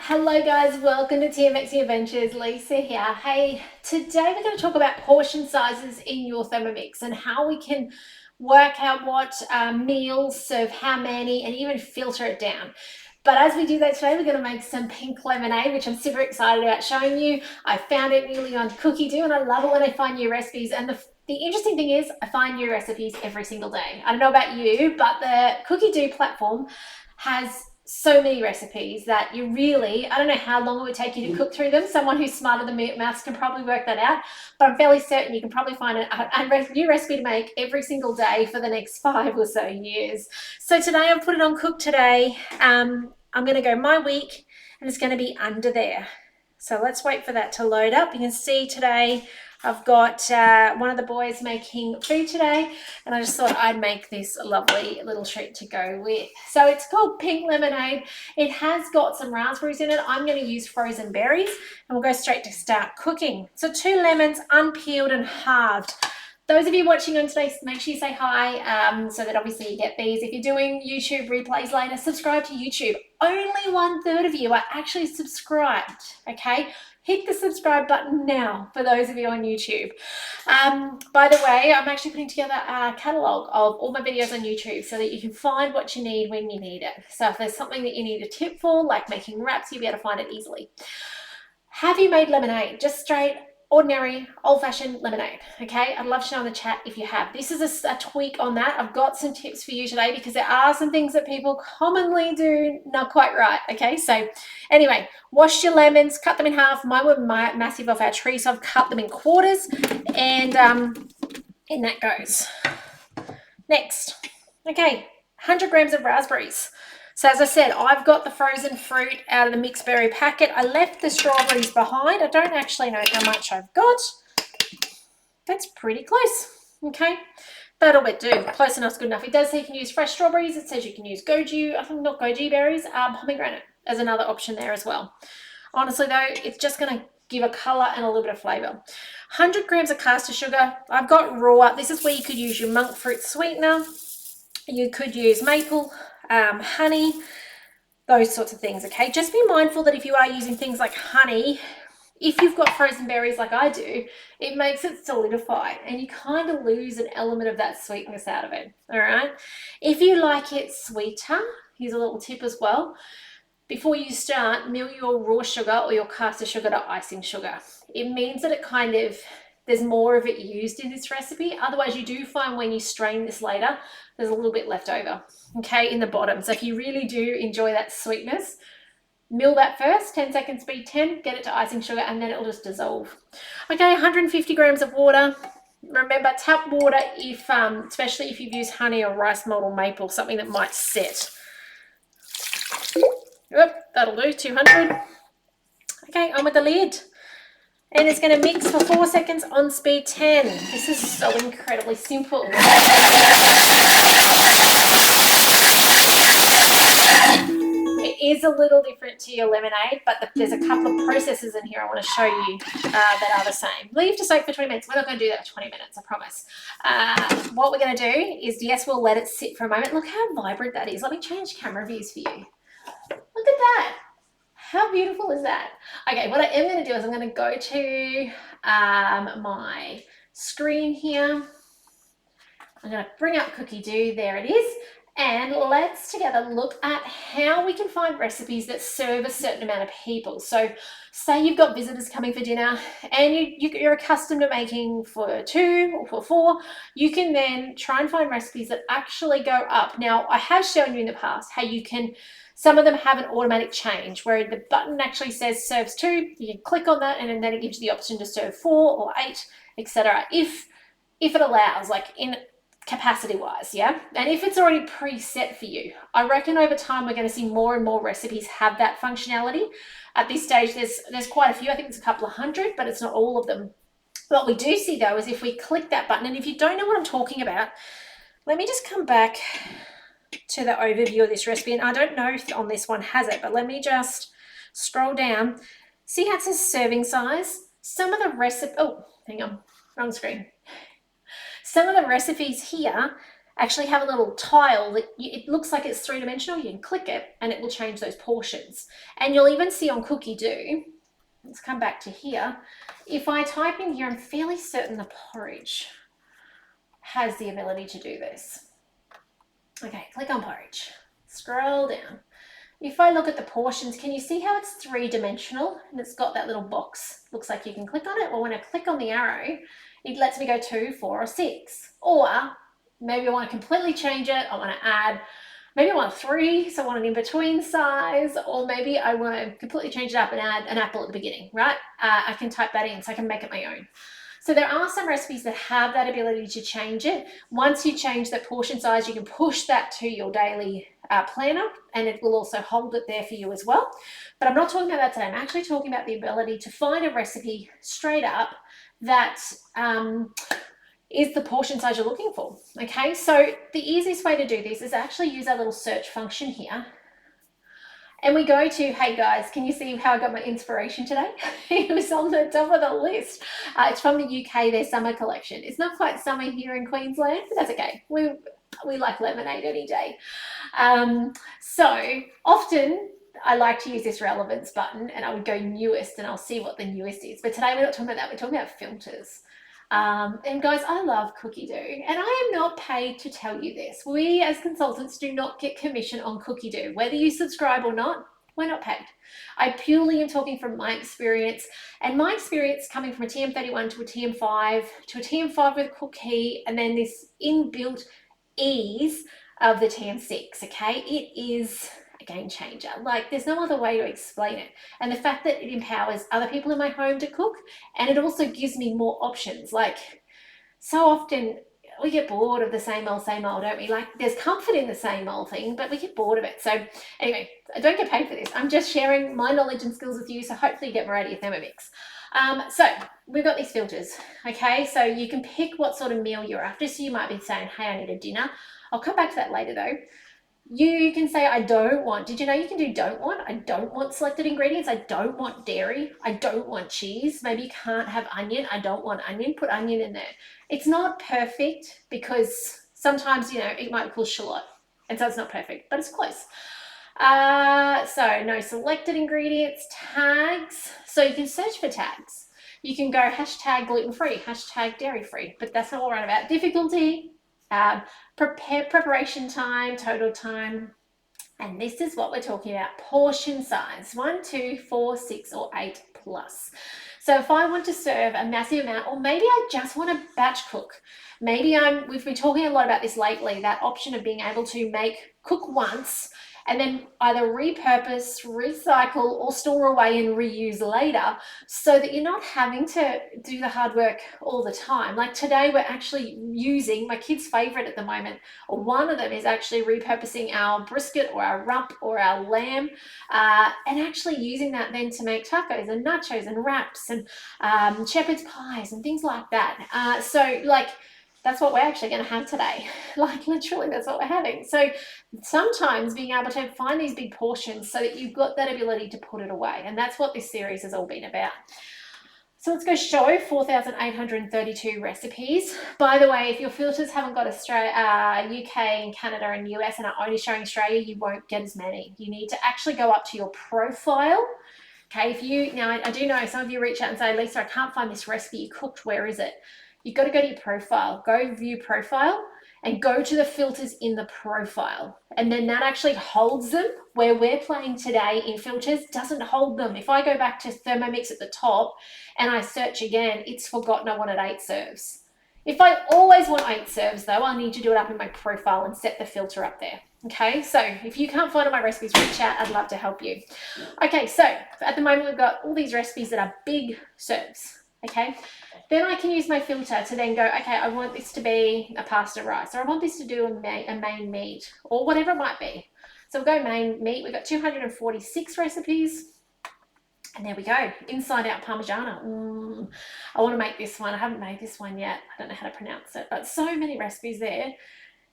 Hello guys, welcome to TMX Adventures. Lisa here. Hey, today we're going to talk about portion sizes in your Thermomix and how we can work out what meals serve how many and even filter it down. But as we do that today, we're going to make some pink lemonade, which I'm super excited about showing you. I found it newly on Cookie Do and I love it when I find new recipes. And the interesting thing is I find new recipes every single day. I don't know about you, but the Cookie Do platform has so many recipes that you really, I don't know how long it would take you to cook through them. Someone who's smarter than me at maths can probably work that out, but I'm fairly certain you can probably find a new recipe to make every single day for the next 5 or so years. So today I've put it on Cook Today. I'm going to go my week and it's going to be under there. So let's wait for that to load up. You can see today I've got one of the boys making food today, and I just thought I'd make this lovely little treat to go with. So it's called Pink Lemonade. It has got some raspberries in it. I'm going to use frozen berries, and we'll go straight to start cooking. So 2 lemons, unpeeled and halved. Those of you watching on today, make sure you say hi so that obviously you get these. If you're doing YouTube replays later, subscribe to YouTube. Only 1/3 of you are actually subscribed, okay? Hit the subscribe button now for those of you on YouTube. By the way, I'm actually putting together a catalogue of all my videos on YouTube so that you can find what you need when you need it. So if there's something that you need a tip for, like making wraps, you'll be able to find it easily. Have you made lemonade? Just straight, ordinary, old-fashioned lemonade, okay? I'd love to know in the chat if you have. This is a tweak on that. I've got some tips for you today because there are some things that people commonly do not quite right, okay? So anyway, wash your lemons, cut them in half. Mine were massive off our tree, so I've cut them in quarters, and in that goes. Next, okay, 100 grams of raspberries. So as I said, I've got the frozen fruit out of the mixed berry packet. I left the strawberries behind. I don't actually know how much I've got. That's pretty close, okay? That'll do. Close enough's good enough. It does say you can use fresh strawberries. It says you can use goji, I think not goji berries, pomegranate as another option there as well. Honestly though, it's just gonna give a color and a little bit of flavor. 100 grams of caster sugar. I've got raw. This is where you could use your monk fruit sweetener. You could use maple, honey, those sorts of things, okay? Just be mindful that if you are using things like honey, if you've got frozen berries like I do, it makes it solidify and you kind of lose an element of that sweetness out of it, all right? If you like it sweeter, here's a little tip as well. Before you start, mill your raw sugar or your caster sugar to icing sugar. It means that it kind of, there's more of it used in this recipe. Otherwise, you do find when you strain this later, there's a little bit left over, okay, in the bottom. So if you really do enjoy that sweetness, mill that first, 10 seconds speed 10, get it to icing sugar, and then it'll just dissolve. Okay, 150 grams of water. Remember, tap water if, especially if you've used honey or rice malt or maple, something that might set. Yep, that'll do, 200. Okay, on with the lid. And it's going to mix for 4 seconds on speed 10. This is so incredibly simple. It is a little different to your lemonade, but there's a couple of processes in here I want to show you that are the same. Leave to soak for 20 minutes. We're not going to do that for 20 minutes, I promise. What we're going to do is, yes, we'll let it sit for a moment. Look how vibrant that is. Let me change camera views for you. Look at that. How beautiful is that? Okay, what I am going to do is I'm going to go to my screen here. I'm going to bring up Cookie Do. There it is. And let's together look at how we can find recipes that serve a certain amount of people. So say you've got visitors coming for dinner and you're accustomed to making for 2 or for 4, you can then try and find recipes that actually go up. Now, I have shown you in the past how you can, some of them have an automatic change where the button actually says serves 2, you can click on that and then it gives you the option to serve 4 or 8, etc. If it allows, like in capacity wise, yeah? And if it's already preset for you, I reckon over time we're going to see more and more recipes have that functionality. At this stage, there's quite a few. I think it's a couple of hundred, but it's not all of them. What we do see though is if we click that button, and if you don't know what I'm talking about, let me just come back to the overview of this recipe. And I don't know if on this one has it, but let me just scroll down. See how it says serving size? Some of the recipe, oh, hang on, wrong screen. Some of the recipes here actually have a little tile that it looks like it's three-dimensional. You can click it and it will change those portions. And you'll even see on Cookie Do, let's come back to here. If I type in here, I'm fairly certain the porridge has the ability to do this. Okay, click on porridge, scroll down. If I look at the portions, can you see how it's three-dimensional and it's got that little box? Looks like you can click on it. Well, when I click on the arrow, it lets me go 2, 4, or 6. Or maybe I want to completely change it. I want to add, maybe I want 3, so I want an in-between size, or maybe I want to completely change it up and add an apple at the beginning, right? I can type that in so I can make it my own. So there are some recipes that have that ability to change it. Once you change the portion size, you can push that to your daily planner, and it will also hold it there for you as well. But I'm not talking about that today. I'm actually talking about the ability to find a recipe straight up that is the portion size you're looking for. Okay, so the easiest way to do this is actually use our little search function here. And we go to, hey guys, can you see how I got my inspiration today? It was on the top of the list. It's from the UK, their summer collection. It's not quite summer here in Queensland, but that's okay. We like lemonade any day. So often I like to use this relevance button and I would go newest and I'll see what the newest is. But today we're not talking about that, we're talking about filters. And guys, I love Cookie Do, and I am not paid to tell you this. We as consultants do not get commission on Cookie Do. Whether you subscribe or not, we're not paid. I purely am talking from my experience, and my experience coming from a TM31 to a TM5 to a TM5 with Cookie, and then this inbuilt ease of the TM6, okay? It is a game changer. Like, there's no other way to explain it. And the fact that it empowers other people in my home to cook, and it also gives me more options. Like, so often we get bored of the same old, don't we? Like, there's comfort in the same old thing, but we get bored of it. So anyway, I don't get paid for this. I'm just sharing my knowledge and skills with you, so hopefully you get more out of your Thermomix. So we've got these filters, okay? So you can pick what sort of meal you're after. So you might be saying, hey, I need a dinner. I'll come back to that later though. You can say, I don't want. Did you know you can do don't want? I don't want selected ingredients. I don't want dairy. I don't want cheese. Maybe you can't have onion. I don't want onion. Put onion in there. It's not perfect because sometimes, you know, it might be called shallot. And so it's not perfect, but it's close. So no selected ingredients, tags. So you can search for tags. You can go hashtag gluten-free, hashtag dairy-free, but that's not what we're on about. Difficulty, preparation time, total time, and this is what we're talking about: portion size, 1, 2, 4, 6, or 8 plus. So if I want to serve a massive amount, or maybe I just want to batch cook, maybe we've been talking a lot about this lately, that option of being able to cook once and then either repurpose, recycle, or store away and reuse later, so that you're not having to do the hard work all the time. Like today, we're actually using my kids' favorite at the moment, or one of them is actually repurposing our brisket or our rump or our lamb, and actually using that then to make tacos and nachos and wraps and shepherd's pies and things like that. So like, that's what we're actually going to have today. Like literally, that's what we're having. So sometimes being able to find these big portions so that you've got that ability to put it away. And that's what this series has all been about. So let's go show 4,832 recipes. By the way, if your filters haven't got Australia, UK and Canada and US and are only showing Australia, you won't get as many. You need to actually go up to your profile. Okay, now I do know some of you reach out and say, Lisa, I can't find this recipe you cooked. Where is it? You've got to go to your profile, go view profile, and go to the filters in the profile. And then that actually holds them. Where we're playing today in filters doesn't hold them. If I go back to Thermomix at the top and I search again, it's forgotten I wanted 8 serves. If I always want 8 serves though, I'll need to do it up in my profile and set the filter up there. Okay, so if you can't find all my recipes, reach out, I'd love to help you. Okay, so at the moment we've got all these recipes that are big serves, okay? Then I can use my filter to then go, okay, I want this to be a pasta rice, or I want this to do a main meat, or whatever it might be. So we'll go main meat. We've got 246 recipes. And there we go, inside out Parmigiana. I want to make this one. I haven't made this one yet. I don't know how to pronounce it, but so many recipes there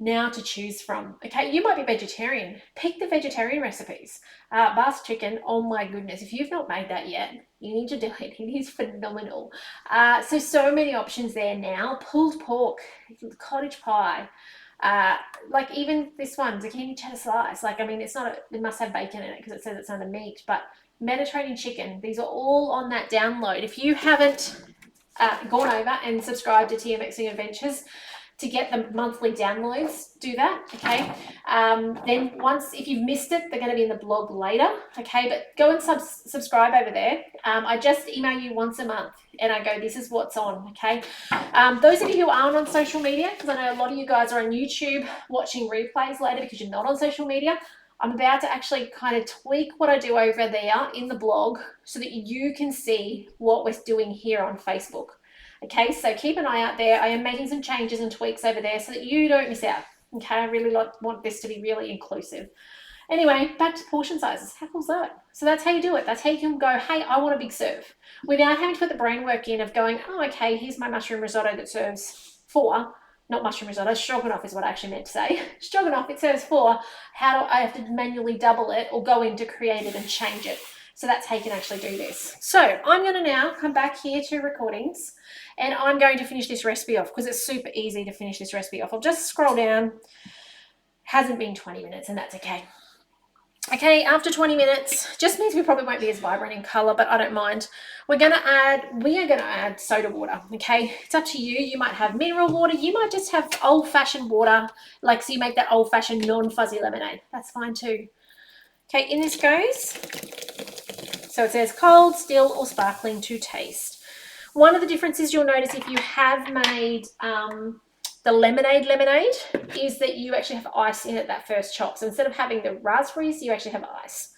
now to choose from. Okay, you might be vegetarian. Pick the vegetarian recipes. Basque chicken, oh my goodness. If you've not made that yet, you need to do it. It is phenomenal. So many options there now. Pulled pork, cottage pie, Like even this one, zucchini cheddar slice. Like, I mean, it's not, it must have bacon in it because it says it's under meat, but Mediterranean chicken, these are all on that download. If you haven't gone over and subscribed to TMXing Adventures to get the monthly downloads, do that, okay? Then once, if you've missed it, they're going to be in the blog later, okay? But go and subscribe over there. I just email you once a month and I go, this is what's on, okay? Those of you who aren't on social media, because I know a lot of you guys are on YouTube watching replays later because you're not on social media, I'm about to actually kind of tweak what I do over there in the blog so that you can see what we're doing here on Facebook. Okay, so keep an eye out there. I am making some changes and tweaks over there so that you don't miss out. Okay, I really want this to be really inclusive. Anyway, back to portion sizes. How cool is that? So that's how you do it. That's how you can go, hey, I want a big serve, without having to put the brain work in of going, oh, okay, here's my mushroom risotto that serves 4. Not mushroom risotto, stroganoff is what I actually meant to say. Stroganoff, it serves 4. How do I have to manually double it or go in to create it and change it? So that's how you can actually do this. So I'm going to now come back here to recordings and I'm going to finish this recipe off because it's super easy to finish this recipe off. I'll just scroll down. Hasn't been 20 minutes and that's okay. Okay, after 20 minutes, just means we probably won't be as vibrant in color, but I don't mind. We are going to add soda water, okay? It's up to you. You might have mineral water. You might just have old-fashioned water, like so you make that old-fashioned non-fuzzy lemonade. That's fine too. Okay, in this goes. So it says cold, still, or sparkling to taste. One of the differences you'll notice if you have made the lemonade is that you actually have ice in it that first chop. So instead of having the raspberries, you actually have ice.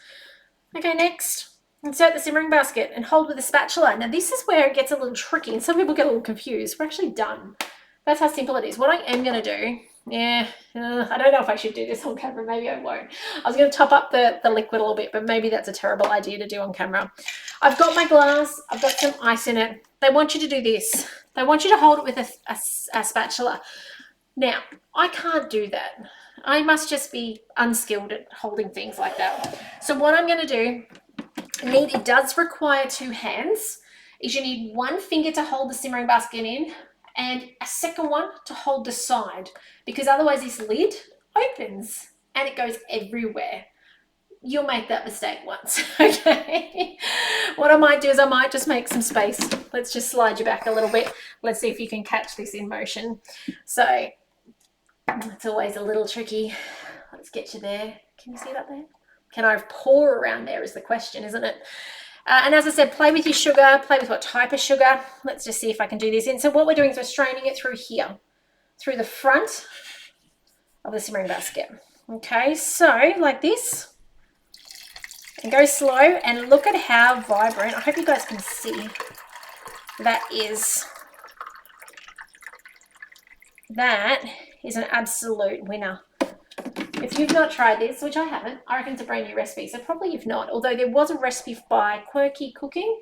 Okay, next, insert the simmering basket and hold with a spatula. Now this is where it gets a little tricky and some people get a little confused. We're actually done. That's how simple it is. What I am going to do, I don't know if I should do this on camera. Maybe I won't. I was going to top up the liquid a little bit, but maybe that's a terrible idea to do on camera. I've got my glass. I've got some ice in it. They want you to do this. They want you to hold it with a spatula. Now, I can't do that. I must just be unskilled at holding things like that. So what I'm going to do, it does require 2 hands, is you need 1 finger to hold the simmering basket in and a second one to hold the side, because otherwise this lid opens and it goes everywhere. You'll make that mistake once, okay? What I might do is I might just make some space. Let's just slide you back a little bit. Let's see if you can catch this in motion. So it's always a little tricky. Let's get you there. Can you see that there? Can I pour around there is the question, isn't it? And as I said, play with your sugar, play with what type of sugar. Let's just see if I can do this. And so what we're doing is we're straining it through here, through the front of the simmering basket. Okay, so like this. And go slow and look at how vibrant. I hope you guys can see. That is an absolute winner. If you've not tried this, which I haven't, I reckon it's a brand new recipe, so probably you've not. Although there was a recipe by Quirky Cooking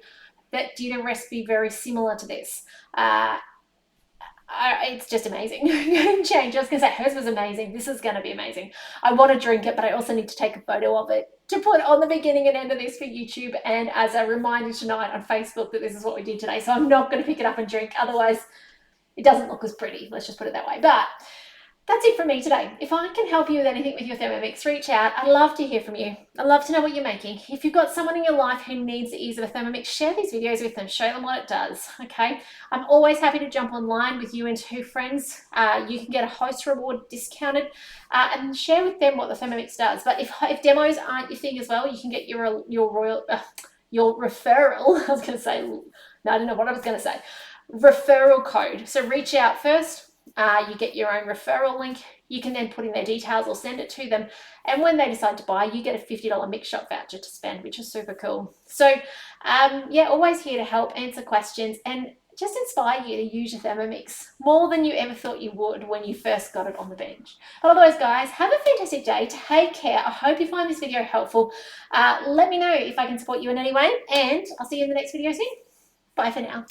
that did a recipe very similar to this. It's just amazing. Game changer. I was going to say hers was amazing. This is going to be amazing. I want to drink it, but I also need to take a photo of it to put on the beginning and end of this for YouTube and as a reminder tonight on Facebook that this is what we did today. So I'm not going to pick it up and drink. Otherwise, it doesn't look as pretty. Let's just put it that way. But that's it from me today. If I can help you with anything with your Thermomix, reach out. I'd love to hear from you. I'd love to know what you're making. If you've got someone in your life who needs the ease of a Thermomix, share these videos with them. Show them what it does, okay? I'm always happy to jump online with you and 2 friends. You can get a host reward discounted and share with them what the Thermomix does. But if demos aren't your thing as well, you can get your referral. I was going to say, no, I don't know what I was going to say. Referral code. So reach out first. You get your own referral link. You can then put in their details or send it to them. And when they decide to buy, you get a $50 Mix Shop voucher to spend, which is super cool. So, yeah, always here to help, answer questions, and just inspire you to use your Thermomix more than you ever thought you would when you first got it on the bench. But otherwise, guys, have a fantastic day. Take care. I hope you find this video helpful. Let me know if I can support you in any way, and I'll see you in the next video soon. Bye for now.